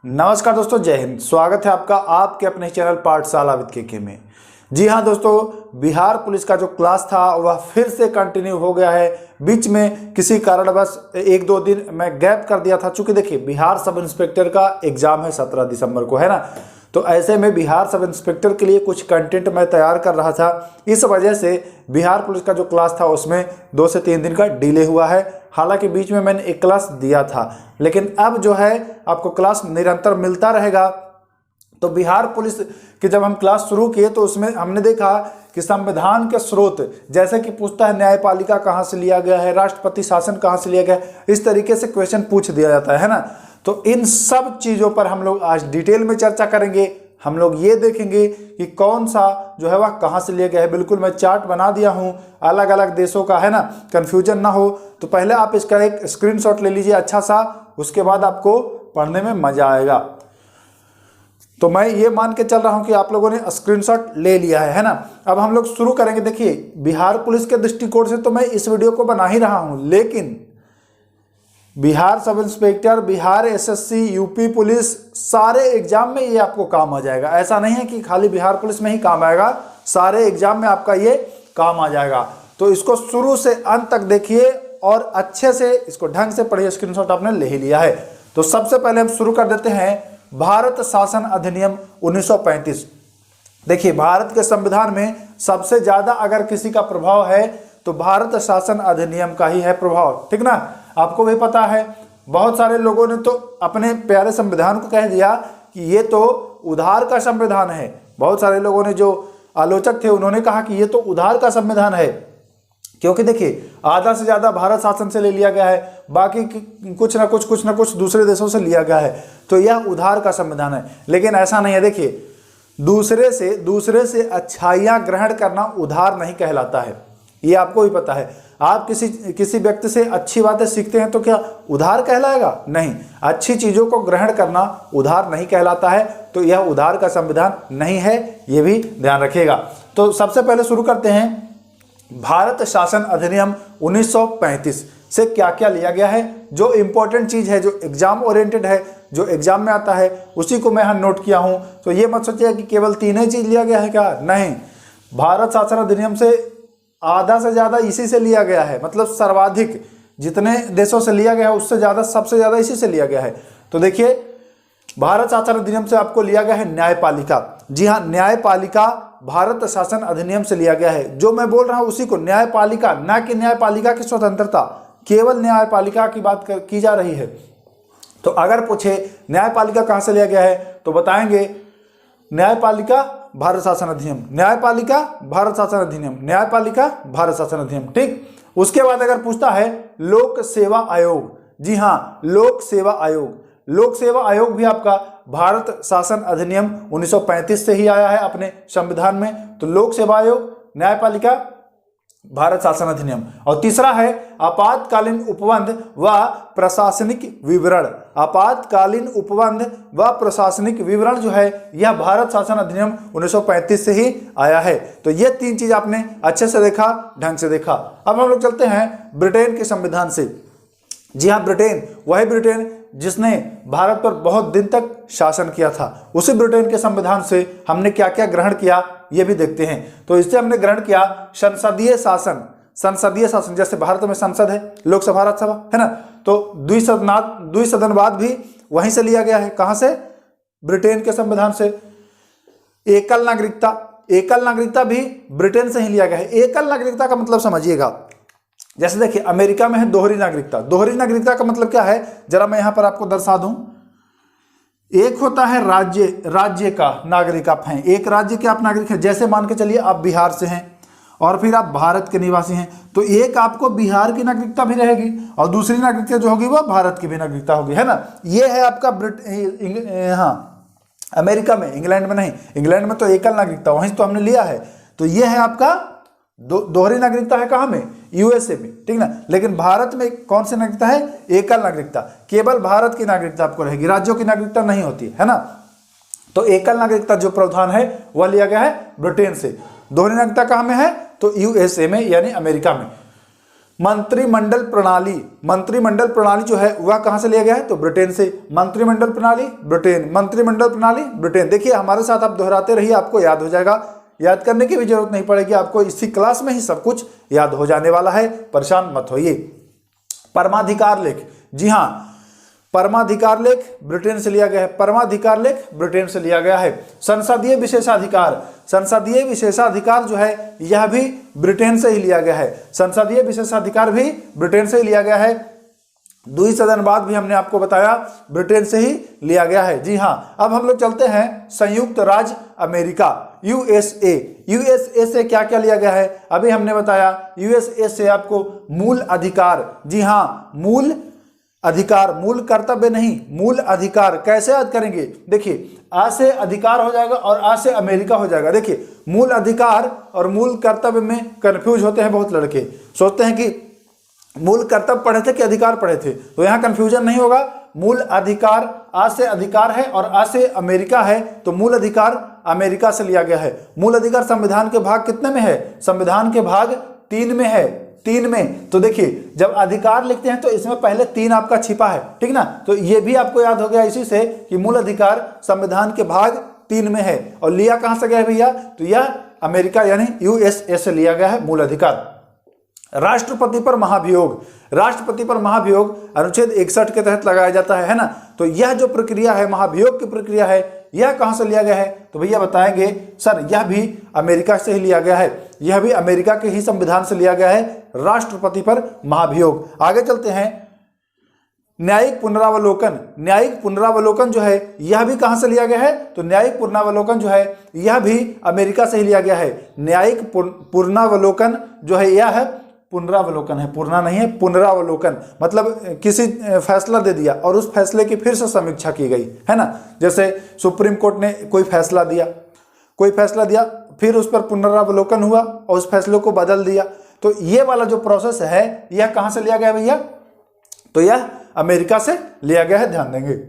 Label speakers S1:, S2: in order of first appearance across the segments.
S1: नमस्कार दोस्तों, जय हिंद। स्वागत है आपका आपके अपने चैनल पाठशाला विद के में। जी हाँ दोस्तों, बिहार पुलिस का जो क्लास था वह फिर से कंटिन्यू हो गया है। बीच में किसी कारणवश एक दो दिन मैं गैप कर दिया था, चूंकि देखिए बिहार सब इंस्पेक्टर का एग्जाम है 17 दिसंबर को, है ना। तो ऐसे में बिहार सब इंस्पेक्टर के लिए कुछ कंटेंट मैं तैयार कर रहा था। इस वजह से बिहार पुलिस का जो क्लास था उसमें 2 से 3 दिन का डिले हुआ है। हालांकि बीच में मैंने एक क्लास दिया था, लेकिन अब जो है आपको क्लास निरंतर मिलता रहेगा। तो बिहार पुलिस की जब हम क्लास शुरू किए तो उसमें हमने देखा कि संविधान के स्रोत, जैसे कि पूछता है न्यायपालिका कहाँ से लिया गया है, राष्ट्रपति शासन कहाँ से लिया गया है, इस तरीके से क्वेश्चन पूछ दिया जाता है ना। तो इन सब चीज़ों पर हम लोग आज डिटेल में चर्चा करेंगे। हम लोग ये देखेंगे कि कौन सा जो है वह कहाँ से लिया गया है। बिल्कुल मैं चार्ट बना दिया हूँ अलग अलग देशों का, है ना, कन्फ्यूजन ना हो। तो पहले आप इसका एक स्क्रीनशॉट ले लीजिए अच्छा सा, उसके बाद आपको पढ़ने में मजा आएगा। तो मैं ये मान के चल रहा हूं कि आप लोगों ने स्क्रीनशॉट ले लिया है ना। अब हम लोग शुरू करेंगे। देखिए बिहार पुलिस के दृष्टिकोण से तो मैं इस वीडियो को बना ही रहा हूं, लेकिन Bihar sub inspector, Bihar SSC, UP police, सारे एग्जाम में ये आपको काम आ जाएगा। ऐसा नहीं है कि खाली बिहार पुलिस में ही काम आएगा, सारे एग्जाम में आपका ये काम आ जाएगा। तो इसको शुरू से अंत तक देखिए और अच्छे से इसको ढंग से पढ़िए। स्क्रीनशॉट आपने ले ही लिया है। तो सबसे पहले हम शुरू कर देते हैं भारत शासन अधिनियम 1935। देखिए भारत के संविधान में सबसे ज्यादा अगर किसी का प्रभाव है तो भारत शासन अधिनियम का ही है प्रभाव, ठीक ना। आपको भी पता है, बहुत सारे लोगों ने तो अपने प्यारे संविधान को कह दिया कि ये तो उधार का संविधान है। बहुत सारे लोगों ने, जो आलोचक थे, उन्होंने कहा कि ये तो उधार का संविधान है, क्योंकि देखिए आधा से ज्यादा भारत शासन से ले लिया गया है, बाकी कुछ ना कुछ दूसरे देशों से लिया गया है। तो यह उधार का संविधान है, लेकिन ऐसा नहीं है। देखिए दूसरे से अच्छाइयां ग्रहण करना उधार नहीं कहलाता है, ये आपको भी पता है। आप किसी व्यक्ति से अच्छी बातें सीखते हैं तो क्या उधार कहलाएगा? नहीं, अच्छी चीजों को ग्रहण करना उधार नहीं कहलाता है। तो यह उधार का संविधान नहीं है, ये भी ध्यान रखिएगा। तो सबसे पहले शुरू करते हैं भारत शासन अधिनियम 1935 से क्या क्या लिया गया है। जो इंपॉर्टेंट चीज है, जो एग्जाम ओरिएंटेड है, जो एग्जाम में आता है, उसी को मैं यहाँ नोट किया हूं। तो ये मत सोचिए कि केवल 3 ही चीज लिया गया है, क्या? नहीं, भारत शासन अधिनियम से आधा से ज्यादा इसी से लिया गया है। मतलब सर्वाधिक जितने देशों से लिया गया है उससे ज्यादा, सबसे ज्यादा इसी से लिया गया है। तो देखिए भारत शासन अधिनियम से आपको लिया गया है न्यायपालिका। जी हाँ, न्यायपालिका भारत शासन अधिनियम से लिया गया है। जो मैं बोल रहा हूं उसी को न्यायपालिका, ना कि न्यायपालिका की स्वतंत्रता, केवल न्यायपालिका की बात की जा रही है। तो अगर पूछे न्यायपालिका कहां से लिया गया है तो बताएंगे न्यायपालिका भारत शासन अधिनियम, न्यायपालिका भारत शासन अधिनियम, न्यायपालिका भारत शासन अधिनियम, ठीक। उसके बाद अगर पूछता है लोक सेवा आयोग, जी हाँ, लोक सेवा आयोग, लोक सेवा आयोग भी आपका भारत शासन अधिनियम 1935 से ही आया है अपने संविधान में। तो लोक सेवा आयोग, न्यायपालिका, भारत शासन अधिनियम। और तीसरा है आपातकालीन उपबंध व प्रशासनिक विवरण। आपातकालीन उपबंध व प्रशासनिक विवरण जो है यह भारत शासन अधिनियम 1935 से ही आया है। तो ये 3 चीज आपने अच्छे से देखा, ढंग से देखा। अब हम लोग चलते हैं ब्रिटेन के संविधान से। जी हाँ, ब्रिटेन, वही ब्रिटेन जिसने भारत पर बहुत दिन तक शासन किया था, उसी ब्रिटेन के संविधान से हमने क्या क्या ग्रहण किया ये भी देखते हैं। तो इससे हमने ग्रहण किया संसदीय शासन। संसदीय शासन, जैसे भारत में संसद है, लोकसभा, राज्यसभा, है ना। तो द्विसदनवाद भी वहीं से लिया गया है। कहां से? ब्रिटेन के संविधान से। एकल नागरिकता, एकल नागरिकता भी ब्रिटेन से ही लिया गया है। एकल नागरिकता का मतलब समझिएगा, जैसे देखिए अमेरिका में है दोहरी नागरिकता। दोहरी नागरिकता का मतलब क्या है, जरा मैं यहां पर आपको दर्शा दूं। एक होता है राज्य का नागरिक आप हैं, एक राज्य के आप नागरिक हैं। जैसे मान के चलिए आप बिहार से हैं और फिर आप भारत के निवासी हैं, तो एक आपको बिहार की नागरिकता भी रहेगी और दूसरी नागरिकता जो होगी वह भारत की भी नागरिकता होगी, है ना। ये है आपका अमेरिका में, इंग्लैंड में नहीं। इंग्लैंड में तो एकल नागरिकता, वहीं तो हमने लिया है। तो ये है आपका दोहरी नागरिकता है, कहां में? यूएसए में, ठीक ना। लेकिन भारत में कौन सी नागरिकता है? एकल नागरिकता। केवल भारत की नागरिकता आपको रहेगी, राज्यों की नागरिकता नहीं होती, है ना। तो एकल नागरिकता जो प्रावधान है वह लिया गया है ब्रिटेन से। दोहरी नागरिकता कहां में है? तो यूएसए में, यानी अमेरिका में। मंत्रिमंडल प्रणाली, मंत्रिमंडल प्रणाली जो है वह कहां से लिया गया है? तो ब्रिटेन से। मंत्रिमंडल प्रणाली ब्रिटेन, मंत्रिमंडल प्रणाली ब्रिटेन। देखिए हमारे साथ आप दोहराते रहिए, आपको याद हो जाएगा, याद करने की भी जरूरत नहीं पड़ेगी, आपको इसी क्लास में ही सब कुछ याद हो जाने वाला है, परेशान मत होइए। परमाधिकार लेख, जी हाँ, परमाधिकार लेख ब्रिटेन से लिया गया है, परमाधिकार लेख ब्रिटेन से लिया गया है। संसदीय विशेषाधिकार, संसदीय विशेषाधिकार जो है यह भी ब्रिटेन से ही लिया गया है, संसदीय विशेषाधिकार भी ब्रिटेन से ही लिया गया है। द्विसदनवाद भी हमने आपको बताया ब्रिटेन से ही लिया गया है। जी हाँ, अब हम लोग चलते हैं संयुक्त राज्य अमेरिका, यूएसए। यूएसए से क्या क्या लिया गया है? अभी हमने बताया यूएसए से आपको मूल अधिकार, जी हाँ, मूल अधिकार, मूल कर्तव्य नहीं, मूल अधिकार। कैसे याद करेंगे? देखिए आ से अधिकार हो जाएगा और आ से अमेरिका हो जाएगा। देखिए मूल अधिकार और मूल कर्तव्य में कंफ्यूज होते हैं बहुत लड़के, सोचते हैं कि मूल कर्तव्य पढ़े थे कि अधिकार पढ़े थे, तो यहाँ कंफ्यूजन नहीं होगा। मूल अधिकार आ से अधिकार है और आ से अमेरिका है, तो मूल अधिकार अमेरिका से लिया गया है। मूल अधिकार संविधान के भाग कितने में है? संविधान के भाग 3 में है, 3 में। तो देखिए जब अधिकार लिखते हैं तो इसमें पहले 3 आपका छिपा है, ठीक ना, तो ये भी आपको याद हो गया इसी से कि मूल अधिकार संविधान के भाग 3 में है। और लिया कहां से गया है भैया? तो यह अमेरिका यानी यूएसए से लिया गया है मूल अधिकार। राष्ट्रपति पर महाभियोग, राष्ट्रपति पर महाभियोग अनुच्छेद 61 के तहत लगाया जाता है ना, तो यह जो प्रक्रिया है, महाभियोग की प्रक्रिया है, यह कहां से लिया गया है? तो भैया बताएंगे सर यह भी अमेरिका से ही लिया गया है, यह भी अमेरिका के ही संविधान से लिया गया है, राष्ट्रपति पर महाभियोग। आगे चलते हैं, न्यायिक पुनरावलोकन, न्यायिक पुनरावलोकन जो है यह भी कहां से लिया गया है? तो न्यायिक पुनरावलोकन जो है यह भी अमेरिका से ही लिया गया है। न्यायिक पुनरावलोकन जो है यह है, पुनरावलोकन है, पूर्णा नहीं है, पुनरावलोकन मतलब किसी फैसला दे दिया और उस फैसले की फिर से समीक्षा की गई है ना। जैसे सुप्रीम कोर्ट ने कोई फैसला दिया, कोई फैसला दिया, फिर उस पर पुनरावलोकन हुआ और उस फैसले को बदल दिया, तो ये वाला जो प्रोसेस है यह कहां से लिया गया भैया? तो यह अमेरिका से लिया गया है, ध्यान देंगे।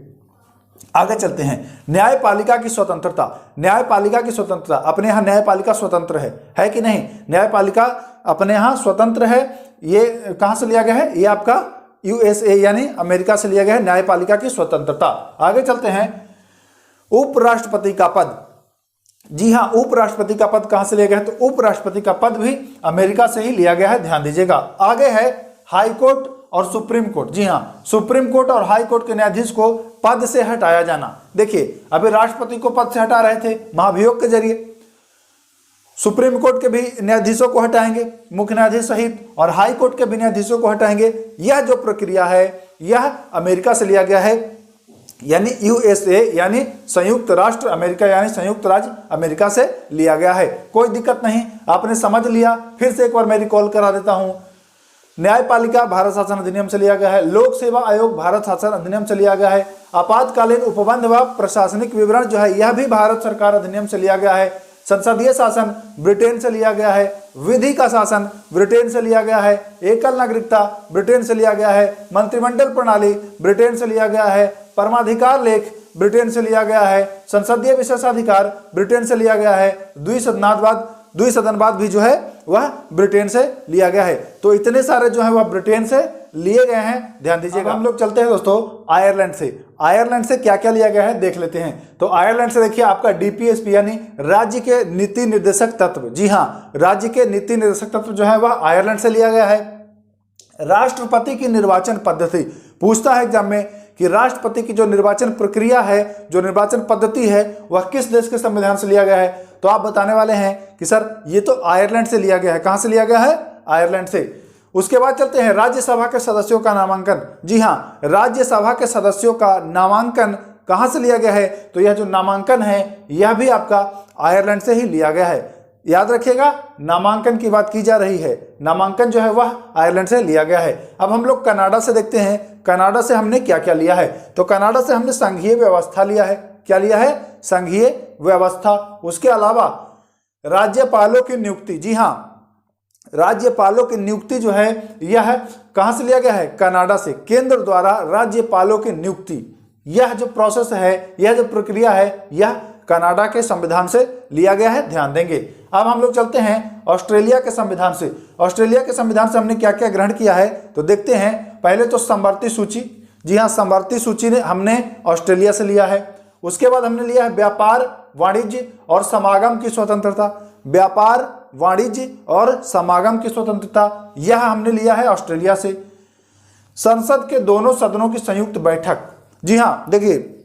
S1: आगे चलते हैं, न्यायपालिका की स्वतंत्रता, न्यायपालिका की स्वतंत्रता। अपने यहाँ न्यायपालिका स्वतंत्र है कि नहीं? न्यायपालिका अपने यहाँ स्वतंत्र है। ये कहां से लिया गया है? ये आपका यूएसए यानी अमेरिका से लिया गया है, न्यायपालिका की स्वतंत्रता। आगे चलते हैं, उपराष्ट्रपति का पद, जी हाँ, उपराष्ट्रपति का पद कहां से लिया गया है? तो उपराष्ट्रपति का पद भी अमेरिका से ही लिया गया है, ध्यान दीजिएगा। आगे है हाई कोर्ट और सुप्रीम कोर्ट, जी हाँ, सुप्रीम कोर्ट और हाई कोर्ट के न्यायाधीश को पद से हटाया जाना। देखिए अभी राष्ट्रपति को पद से हटा रहे थे महाभियोग के जरिए, सुप्रीम कोर्ट के भी न्यायाधीशों को हटाएंगे मुख्य न्यायाधीश सहित, और हाई कोर्ट के भी न्यायाधीशों को हटाएंगे। यह जो प्रक्रिया है यह अमेरिका से लिया गया है, यानी यूएसए यानी संयुक्त राष्ट्र अमेरिका यानी संयुक्त राज्य अमेरिका से लिया गया है। कोई दिक्कत नहीं, आपने समझ लिया। फिर से एक बार मैं रिकॉल करा देता हूं, न्यायपालिका भारत शासन अधिनियम से लिया गया है, लोक सेवा आयोग भारत शासन अधिनियम से लिया गया है, आपातकालीन उपबंध व प्रशासनिक विवरण जो है यह भी भारत सरकार अधिनियम से लिया गया है, संसदीय शासन ब्रिटेन से लिया गया है, विधि का शासन ब्रिटेन से लिया गया है, एकल नागरिकता ब्रिटेन से लिया गया है, मंत्रिमंडल प्रणाली ब्रिटेन से लिया गया है, परमाधिकार लेख ब्रिटेन से लिया गया है, संसदीय विशेषाधिकार ब्रिटेन से लिया गया है, द्विसदनवाद भी जो है वह ब्रिटेन से लिया गया है। तो इतने सारे जो है वह ब्रिटेन से लिए गए हैं, ध्यान दीजिएगा। हम लोग चलते हैं दोस्तों आयरलैंड से। आयरलैंड से क्या क्या लिया गया है देख लेते हैं। तो आयरलैंड से देखिए आपका डीपीएसपी यानी राज्य के नीति निर्देशक तत्व, जी हाँ, राज्य के नीति निर्देशक तत्व जो है वह आयरलैंड से लिया गया है। राष्ट्रपति की निर्वाचन पद्धति पूछता है एग्जाम में कि राष्ट्रपति की जो निर्वाचन प्रक्रिया है, जो निर्वाचन पद्धति है, वह किस देश के संविधान से लिया गया है? तो आप बताने वाले हैं कि सर ये तो आयरलैंड से लिया गया है। कहां से लिया गया है? आयरलैंड से। उसके बाद चलते हैं राज्यसभा के सदस्यों का नामांकन। जी हाँ, राज्यसभा के सदस्यों का नामांकन कहां से लिया गया है? तो यह जो नामांकन है यह भी आपका आयरलैंड से ही लिया गया है। याद रखिएगा, नामांकन की बात की जा रही है, नामांकन जो है वह आयरलैंड से लिया गया है। अब हम लोग कनाडा से देखते हैं, कनाडा से हमने क्या क्या लिया है। तो कनाडा से हमने संघीय व्यवस्था लिया है। क्या लिया है? संघीय व्यवस्था। उसके अलावा राज्यपालों की नियुक्ति, जी हाँ, राज्यपालों की नियुक्ति जो है यह कहां से लिया गया है? कनाडा से। केंद्र द्वारा राज्यपालों की नियुक्ति, यह जो प्रोसेस है, यह जो प्रक्रिया है, यह कनाडा के संविधान से लिया गया है, ध्यान देंगे। अब हम लोग चलते हैं ऑस्ट्रेलिया के संविधान से। ऑस्ट्रेलिया के संविधान से हमने क्या क्या ग्रहण किया है तो देखते हैं। पहले तो समवर्ती सूची, जी हाँ, समवर्ती सूची ने हमने ऑस्ट्रेलिया से लिया है। उसके बाद हमने लिया है व्यापार, वाणिज्य और समागम की स्वतंत्रता। व्यापार, वाणिज्य और समागम की स्वतंत्रता यह हमने लिया है ऑस्ट्रेलिया से। संसद के दोनों सदनों की संयुक्त बैठक, जी हाँ, देखिए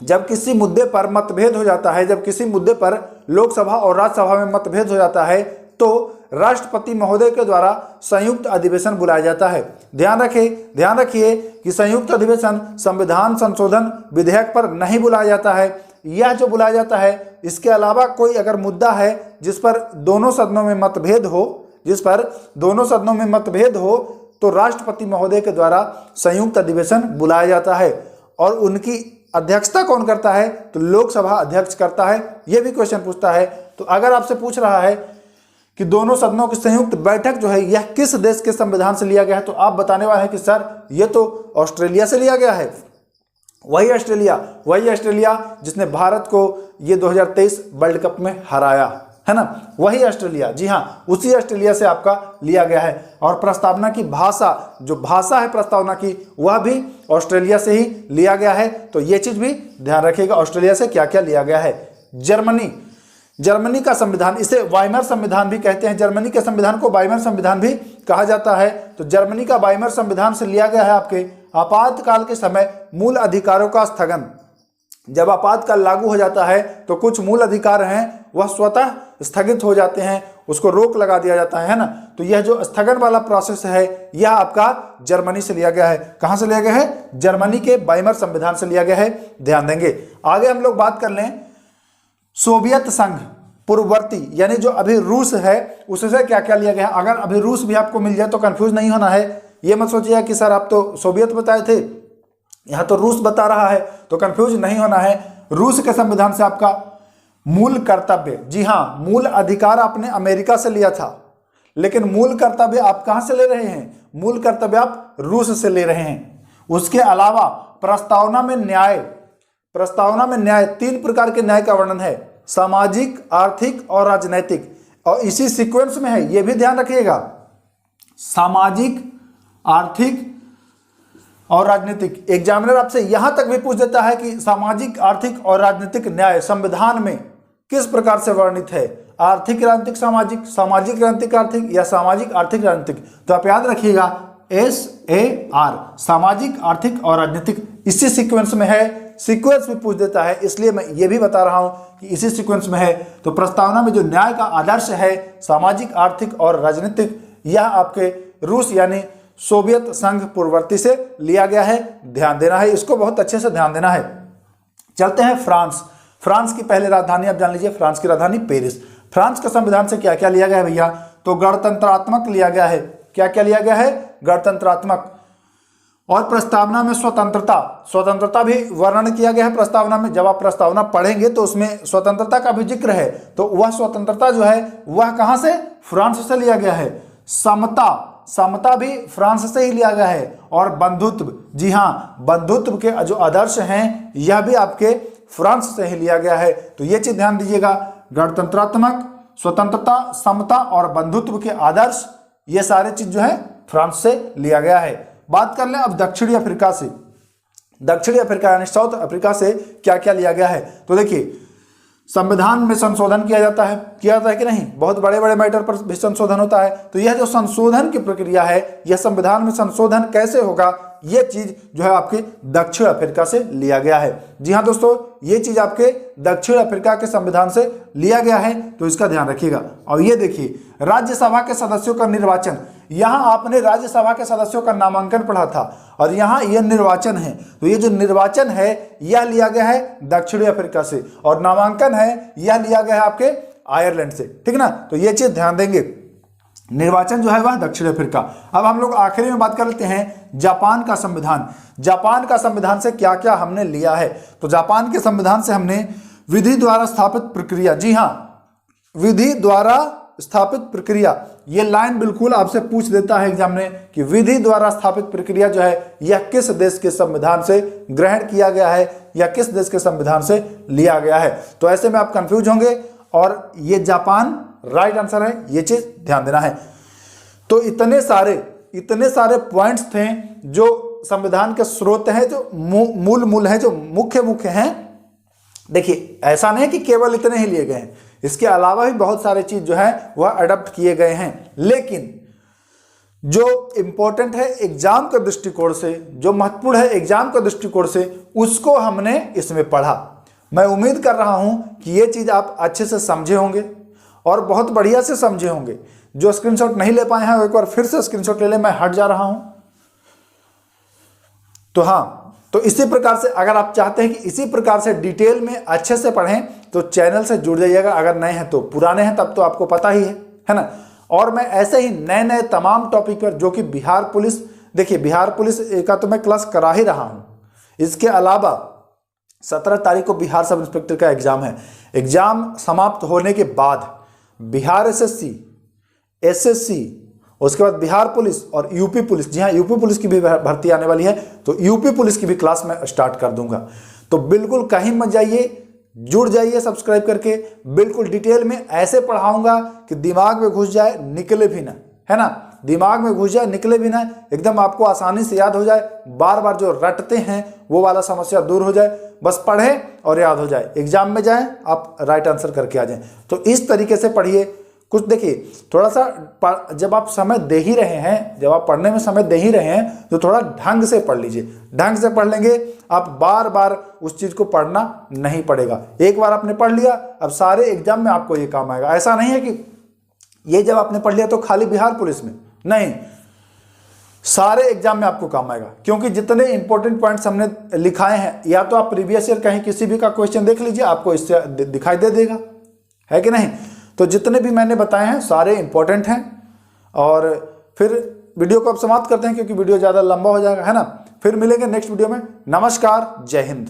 S1: जब किसी मुद्दे पर मतभेद हो जाता है, जब किसी मुद्दे पर लोकसभा और राज्यसभा में मतभेद हो जाता है तो राष्ट्रपति महोदय के द्वारा संयुक्त अधिवेशन बुलाया जाता है। ध्यान रखिए कि संयुक्त अधिवेशन संविधान संशोधन विधेयक पर नहीं बुलाया जाता है। यह जो बुलाया जाता है, इसके अलावा कोई अगर मुद्दा है जिस पर दोनों सदनों में मतभेद हो तो राष्ट्रपति महोदय के द्वारा संयुक्त अधिवेशन बुलाया जाता है। और उनकी अध्यक्षता कौन करता है तो लोकसभा अध्यक्ष करता है। यह भी क्वेश्चन पूछता है। तो अगर आपसे पूछ रहा है कि दोनों सदनों की संयुक्त बैठक जो है यह किस देश के संविधान से लिया गया है, तो आप बताने वाले हैं कि सर यह तो ऑस्ट्रेलिया से लिया गया है। वही ऑस्ट्रेलिया जिसने भारत को ये 2023 वर्ल्ड कप में हराया, है ना, वही ऑस्ट्रेलिया, जी हाँ, उसी ऑस्ट्रेलिया से आपका लिया गया है। और प्रस्तावना की भाषा, जो भाषा है प्रस्तावना की, वह भी ऑस्ट्रेलिया से ही लिया गया है। तो ये चीज भी ध्यान रखिएगा, ऑस्ट्रेलिया से क्या क्या लिया गया है। जर्मनी का संविधान, इसे वाइमर संविधान भी कहते हैं। जर्मनी के संविधान को वाइमर संविधान भी कहा जाता है। तो जर्मनी का वाइमर संविधान से लिया गया है आपके आपातकाल के समय मूल अधिकारों का स्थगन। जब आपातकाल लागू हो जाता है तो कुछ मूल अधिकार हैं वह स्वतः स्थगित हो जाते हैं, उसको रोक लगा दिया जाता है ना। तो यह जो स्थगन वाला प्रोसेस है यह आपका जर्मनी से लिया गया है। कहां से लिया गया है? जर्मनी के वाइमर संविधान से लिया गया है। ध्यान देंगे। आगे हम लोग बात कर लें सोवियत संघ पूर्ववर्ती, यानी जो अभी रूस है उससे क्या क्या लिया गया है। अगर अभी रूस भी आपको मिल जाए तो कंफ्यूज नहीं होना है। ये मत सोचिए कि सर आप तो सोवियत बताए थे, यहाँ तो रूस बता रहा है, तो कंफ्यूज नहीं होना है। रूस के संविधान से आपका मूल कर्तव्य, जी हाँ, मूल अधिकार आपने अमेरिका से लिया था, लेकिन मूल कर्तव्य आप कहाँ से ले रहे हैं? मूल कर्तव्य आप रूस से ले रहे हैं। उसके अलावा प्रस्तावना में न्याय 3 प्रकार के न्याय का वर्णन है, सामाजिक, आर्थिक और राजनैतिक, और इसी सीक्वेंस में है, यह भी ध्यान रखिएगा। सामाजिक, आर्थिक और राजनीतिक। एग्जामिनर आपसे यहां तक भी पूछ देता है कि सामाजिक, आर्थिक और राजनीतिक न्याय संविधान में किस प्रकार से वर्णित है, आर्थिक राजनीतिक सामाजिक, सामाजिक राजनीतिक आर्थिक, या सामाजिक आर्थिक राजनीतिक। तो आप याद रखिएगा SAR, सामाजिक, आर्थिक और राजनीतिक, इसी सीक्वेंस में है। सीक्वेंस भी पूछ देता है, इसलिए मैं ये भी बता रहा हूं कि इसी सीक्वेंस में है। तो प्रस्तावना में जो न्याय का आदर्श है सामाजिक, आर्थिक और राजनीतिक, यह आपके रूस यानी सोवियत संघ पूर्ववर्ती से लिया गया है। ध्यान देना है, इसको बहुत अच्छे से ध्यान देना है। चलते हैं फ्रांस की पहले राजधानी आप जान लीजिए, फ्रांस की राजधानी पेरिस। फ्रांस के संविधान से क्या क्या लिया गया है भैया? तो गणतंत्रात्मक लिया गया है। क्या क्या लिया गया है? गणतंत्रात्मक। और प्रस्तावना में स्वतंत्रता भी वर्णन किया गया है प्रस्तावना में। जब आप प्रस्तावना पढ़ेंगे तो उसमें स्वतंत्रता का भी जिक्र है। तो वह स्वतंत्रता जो है वह कहां से? फ्रांस से लिया गया है। समता भी फ्रांस से ही लिया गया है। और बंधुत्व, जी हाँ, बंधुत्व के जो आदर्श हैं यह भी आपके फ्रांस से ही लिया गया है। तो ये चीज ध्यान दीजिएगा, गणतंत्रात्मक, स्वतंत्रता, समता और बंधुत्व के आदर्श, ये सारे चीज जो है फ्रांस से लिया गया है। बात कर लें अब दक्षिणी अफ्रीका से। दक्षिणी अफ्रीका यानी साउथ अफ्रीका से क्या क्या लिया गया है? तो देखिए, संविधान में संशोधन किया जाता है कि नहीं? बहुत बड़े बड़े मैटर पर भी संशोधन होता है। तो यह जो संशोधन की प्रक्रिया है, यह संविधान में संशोधन कैसे होगा, यह चीज जो है आपके दक्षिण अफ्रीका से लिया गया है। जी हाँ दोस्तों, ये चीज आपके दक्षिण अफ्रीका के संविधान से लिया गया है, तो इसका ध्यान रखिएगा। और ये देखिए, राज्यसभा के सदस्यों का निर्वाचन, यहाँ आपने राज्यसभा के सदस्यों का नामांकन पढ़ा था और यहाँ यह निर्वाचन है। तो ये जो निर्वाचन है यह लिया गया है दक्षिणी अफ्रीका से, और नामांकन है यह लिया गया है आपके आयरलैंड से, ठीक ना। तो ये चीज ध्यान देंगे, निर्वाचन जो है वह दक्षिण अफ्रीका। अब हम लोग आखिरी में बात कर लेते हैं जापान का संविधान। जापान का संविधान से क्या क्या हमने लिया है? तो जापान के संविधान से हमने विधि द्वारा स्थापित प्रक्रिया, जी हाँ, विधि द्वारा स्थापित प्रक्रिया, ये लाइन बिल्कुल आपसे पूछ देता है एग्जाम में कि विधि द्वारा स्थापित प्रक्रिया जो है यह किस देश के संविधान से ग्रहण किया गया है या किस देश के संविधान से लिया गया है। तो ऐसे में आप कंफ्यूज होंगे। और ये जापान राइट आंसर है, ये चीज ध्यान देना है। तो इतने सारे पॉइंट्स थे जो संविधान के स्रोत हैं, जो मूल हैं, जो मुख्य हैं। देखिए ऐसा नहीं कि केवल इतने ही लिए गए हैं, इसके अलावा भी बहुत सारे चीज जो है वह अडॉप्ट किए गए हैं, लेकिन जो इंपॉर्टेंट है एग्जाम के दृष्टिकोण से, जो महत्वपूर्ण है एग्जाम के दृष्टिकोण से, उसको हमने इसमें पढ़ा। मैं उम्मीद कर रहा हूं कि ये चीज आप अच्छे से समझे होंगे और बहुत बढ़िया से समझे होंगे। जो स्क्रीनशॉट नहीं ले पाए हैं वो एक बार फिर से स्क्रीनशॉट ले लें, मैं हट जा रहा हूं। तो हाँ, तो इसी प्रकार से अगर आप चाहते हैं कि इसी प्रकार से डिटेल में अच्छे से पढ़ें तो चैनल से जुड़ जाइएगा। अगर नए हैं तो, पुराने हैं तब तो आपको पता ही है ना। और मैं ऐसे ही नए तमाम टॉपिक पर, जो कि बिहार पुलिस, देखिए बिहार पुलिस का तो मैं क्लास करा ही रहा हूं, इसके अलावा 17 तारीख को बिहार सब इंस्पेक्टर का एग्जाम है। एग्जाम समाप्त होने के बाद बिहार एसएससी, उसके बाद बिहार पुलिस और यूपी पुलिस, जी हाँ यूपी पुलिस की भी भर्ती आने वाली है, तो यूपी पुलिस की भी क्लास मैं स्टार्ट कर दूंगा। तो बिल्कुल कहीं मत जाइए, जुड़ जाइए सब्सक्राइब करके। बिल्कुल डिटेल में ऐसे पढ़ाऊंगा कि दिमाग में घुस जाए, निकले भी ना, है ना, दिमाग में घुस जाए, निकले भी ना, एकदम आपको आसानी से याद हो जाए। बार बार जो रटते हैं वो वाला समस्या दूर हो जाए, बस पढ़े और याद हो जाए, एग्जाम में जाएं आप राइट आंसर करके आ जाएं। तो इस तरीके से पढ़िए। कुछ देखिए, थोड़ा सा जब आप समय दे ही रहे हैं, जब आप पढ़ने में समय दे ही रहे हैं, तो थोड़ा ढंग से पढ़ लीजिए। ढंग से पढ़ लेंगे, आप बार बार उस चीज को पढ़ना नहीं पड़ेगा। एक बार आपने पढ़ लिया, अब सारे एग्जाम में आपको ये काम आएगा। ऐसा नहीं है कि ये जब आपने पढ़ लिया तो खाली बिहार पुलिस में नहीं, सारे एग्जाम में आपको काम आएगा। क्योंकि जितने इंपॉर्टेंट पॉइंट्स हमने लिखाए हैं, या तो आप प्रीवियस ईयर कहीं किसी भी का क्वेश्चन देख लीजिए, आपको इससे दिखाई दे देगा, है कि नहीं। तो जितने भी मैंने बताए हैं सारे इंपॉर्टेंट हैं। और फिर वीडियो को अब समाप्त करते हैं, क्योंकि वीडियो ज़्यादा लंबा हो जाएगा, है ना। फिर मिलेंगे नेक्स्ट वीडियो में। नमस्कार, जय हिंद।